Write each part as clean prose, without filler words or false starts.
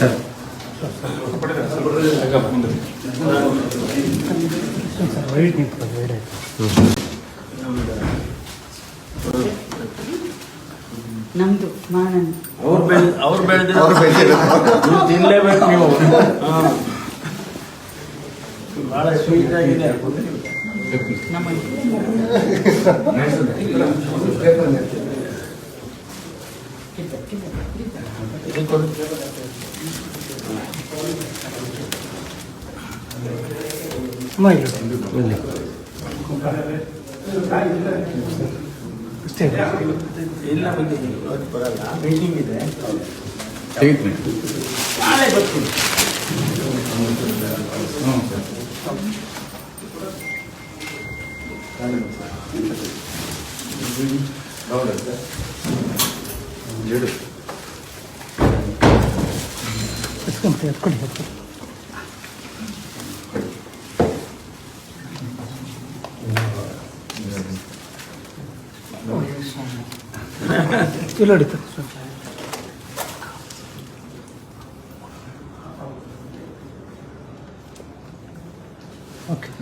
Sir ನಮ್ದು ಮಾನನ್ ಅವ್ರು ತಿನ್ಲೇಬೇಕು ನೀವು. ಬಹಳ ಸ್ವೀಟ್ ಆಗಿದೆ. ಇಲ್ಲ ಬಂದಿದ್ದೀನಿ, ಇವತ್ತು ಬರಲ್ಲ, ಮೀಟಿಂಗ್ ಇದೆ, ನಾಳೆ ಬರ್ತೀನಿ.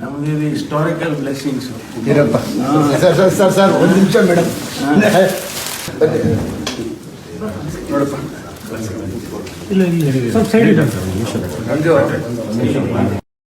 ನಮ್ದು ಇದು ಹಿಸ್ಟಾರಿಕಲ್ ಬ್ಲೆಸ್ಸಿಂಗ್ಸ್. ಇರಪ್ಪ ಸರ್ ಸರ್ ಸರ್ ಸರ್ ಒಂದು ನಿಮಿಷ ಮೇಡಮ್ ನೋಡಪ್ಪ. ಇಲ್ಲ ಸ್ವಲ್ಪ ಸೈಡ್